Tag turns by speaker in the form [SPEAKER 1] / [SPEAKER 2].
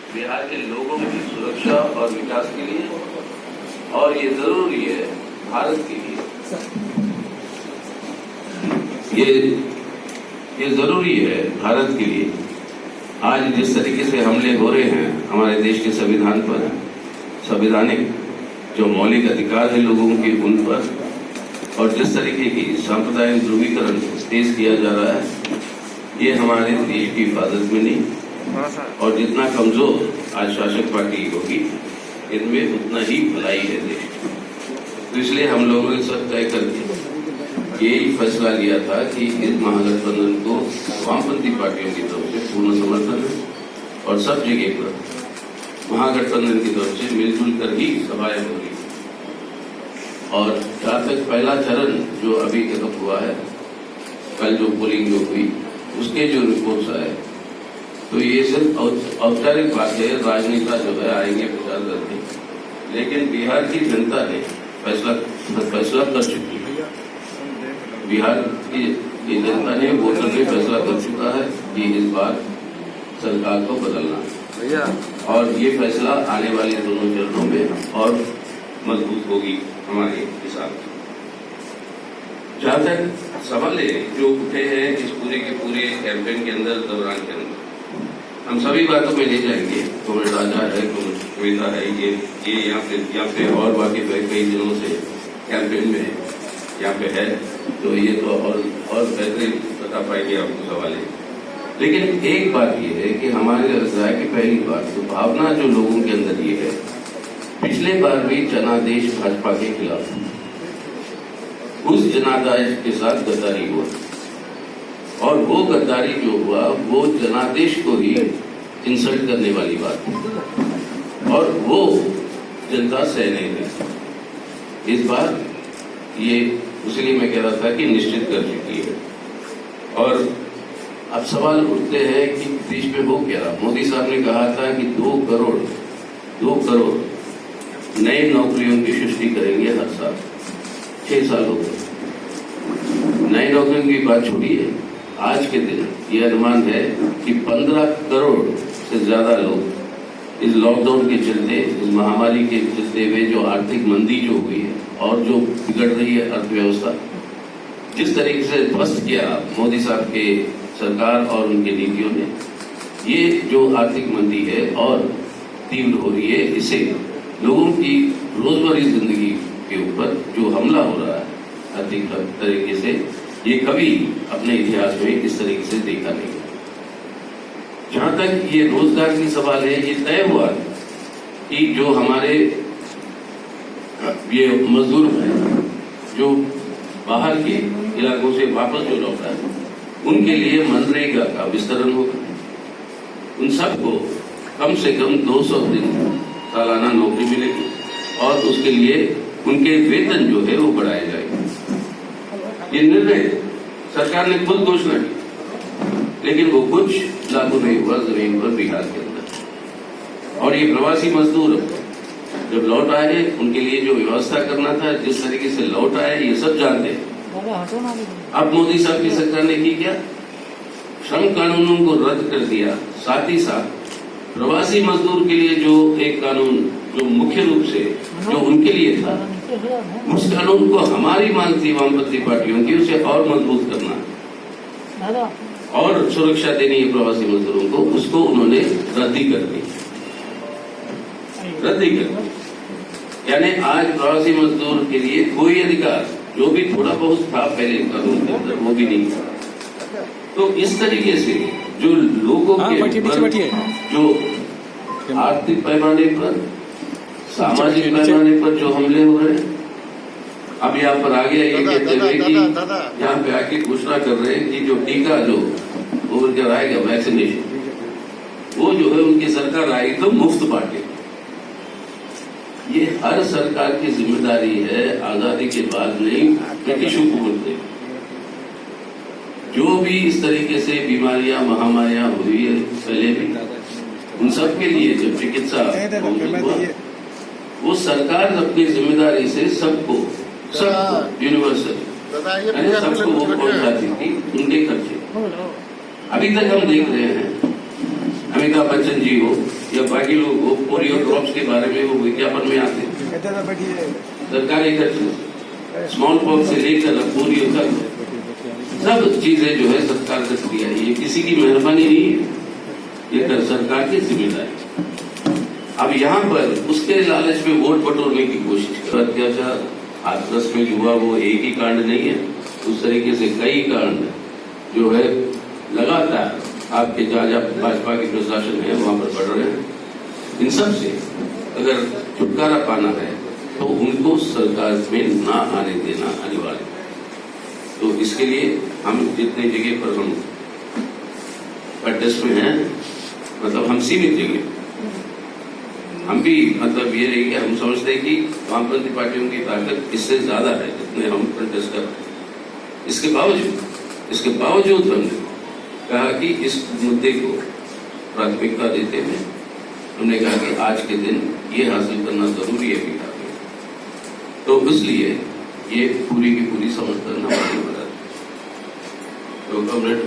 [SPEAKER 1] बिहार के लोगों की सुरक्षा और विकास के लिए, और ये जरूरी है भारत के लिए। ये जरूरी है भारत के लिए। आज जिस तरीके से हमले हो रहे हैं हमारे देश के संविधान पर, संवैधानिक जो मौलिक अधिकार है लोगों के उन पर, और जिस तरीके की सांप्रदायिक ध्रुवीकरण पेश किया जा रहा है, ये हमारे देश की हिफाजत में नहीं। और जितना कमजोर आज शासक पार्टी होगी, इनमें उतना ही भलाई है देश की। तो इसलिए हम लोगों ने सब तय करके यही फैसला लिया था कि इस महागठबंधन को वामपंथी पार्टियों की तरफ से पूर्ण समर्थन है, और सब जगह पर महागठबंधन की तरफ से मिलजुल कर ही सभाएं होगी। और जहाँ तक पहला चरण जो अभी तक हुआ है, कल जो पोलिंग जो हुई उसके जो रिपोर्ट्स आए, तो ये सिर्फ औपचारिक बात है, राजनेता जो है आएंगे प्रचार करके, लेकिन बिहार की जनता ने फैसला कर चुकी है। बिहार की जनता ने वोटर ने फैसला कर चुका है कि इस बार सरकार को बदलना है, और ये फैसला आने वाले दोनों चरणों में और मजबूत होगी हमारे हिसाब से। जहाँ तक सवाल जो उठे हैं इस पूरे के पूरे कैंपेन के अंदर, दौरान के अंदर, हम सभी बातों में ले जाएंगे। कोविड राजा है, कोविड सुविधा है, ये यहाँ पे और बाकी कई दिनों से कैंपेन में यहाँ पे है, तो ये तो और बेहतरीन बता पाएंगे आपको सवाल है। लेकिन एक बात ये है कि हमारे राय की पहली बात तो भावना जो लोगों के अंदर ये है, पिछले बार भी जनादेश भाजपा के खिलाफ, उस जनादेश के साथ गद्दारी हुआ, और वो गद्दारी जो हुआ वो जनादेश को ही इंसल्ट करने वाली बात है, और वो जनता सह नहीं रही। इस बार ये इसलिए मैं कह रहा था कि निश्चित कर चुकी है। और अब सवाल उठते हैं कि देश में हो क्या रहा। मोदी साहब ने कहा था कि 2 करोड़ नई नौकरियों की सृष्टि करेंगे हर साल। 6 साल हो गए, नई नौकरियों की बात छोड़ी है। आज के दिन ये अनुमान है कि 15 करोड़ से ज्यादा लोग इस लॉकडाउन के चलते, इस महामारी के चलते हुए जो आर्थिक मंदी जो हुई है और जो बिगड़ रही है अर्थव्यवस्था, जिस तरीके से ध्वस्त किया मोदी साहब के सरकार और उनके नीतियों ने, ये जो आर्थिक मंदी है और तीव्र हो रही है, इसे लोगों की रोजमर्रा जिंदगी के ऊपर जो हमला हो रहा है अधिक तरीके से, ये कभी अपने इतिहास में इस तरीके से देखा नहीं। जहां तक ये रोजगार की सवाल है, ये तय हुआ कि जो हमारे ये मजदूर हैं जो बाहर के इलाकों से वापस जो लौटा है, उनके लिए मनरेगा का विस्तरण होगा। उन सबको कम से कम 200 दिन सालाना नौकरी मिलेगी, और उसके लिए उनके वेतन जो है वो बढ़ाए जाएंगे। ये निर्णय सरकार ने खुद घोषणा की, लेकिन वो कुछ लागू नहीं हुआ जमीन पर बिहार के अंदर। और ये प्रवासी मजदूर जब लौट आए, उनके लिए जो व्यवस्था करना था, जिस तरीके से लौट आए, ये सब जानते हैं। अब मोदी साहब की सरकार ने की क्या? श्रम कानूनों को रद्द कर दिया, साथ ही साथ प्रवासी मजदूर के लिए जो एक कानून जो मुख्य रूप से जो उनके लिए था, उस कानून को हमारी मांग थी वामपंथी पार्टियों की, उसे और मजबूत करना और सुरक्षा देनी है प्रवासी मजदूरों को, उसको उन्होंने रद्दी कर दी। यानी आज प्रवासी मजदूर के लिए कोई अधिकार जो भी थोड़ा बहुत था पहले कानून के अंदर, वो भी नहीं था। तो इस तरीके से जो लोगों के जो आर्थिक पैमाने पर, सामाजिक पैमाने पर जो हमले हो रहे हैं, अब यहाँ पर आ गया ये कहते हुए कि यहाँ पे आके घोषणा कर रहे हैं कि जो टीका जो ओवर कर आएगा वैक्सीनेशन, वो जो है उनकी सरकार आएगी तो मुफ्त बांटे। ये हर सरकार की जिम्मेदारी है, आजादी के बाद नहीं, ब्रिटिश हुकूमत ने जो भी इस तरीके से बीमारियां महामारियां हुई है पहले भी, उन सब के लिए जब चिकित्सा वो सरकार अपनी जिम्मेदारी से सबको यूनिवर्सल सबको वो पहुंचाती थी उनके खर्चे। अभी तक हम देख रहे हैं अमिताभ बच्चन जी हो या बाकी लोग हो, पोलियो ड्रॉप्स के बारे में वो विज्ञापन में आते हैं। सरकारी खर्च स्मॉल पॉक्स से लेकर पोलियो तक सब चीजें जो है सरकार ने दिया है। ये किसी की मेहरबानी नहीं है, ये सरकार की जिम्मेदारी। अब यहाँ पर उसके लालच में वोट बटोरने की कोशिश कर, अत्याचार हाथरस में हुआ वो एक ही कांड नहीं है, उस तरीके से कई कांड जो है लगातार आपके जहाँ जहाँ भाजपा की प्रशासन है वहां पर बढ़ रहे हैं। इन सब से अगर छुटकारा पाना है तो उनको सरकार में ना आने देना अनिवार्य है। तो इसके लिए हम जितने जगह पर हम कंटेस्ट में हैं, मतलब हम सीमित जगह हम भी मतलब ये रही कि हम समझते हैं कि वामपंथी पार्टियों की ताकत इससे ज्यादा है जितने हम कंटेस्ट कर रहे हैं। इसके बावजूद हमने कहा कि इस मुद्दे को प्राथमिकता देते हुए हमने कहा कि आज के दिन ये हासिल करना जरूरी है बिहार में, तो इसलिए ये पूरी की पूरी समझ करना मालूम पड़ा। तो कमेंट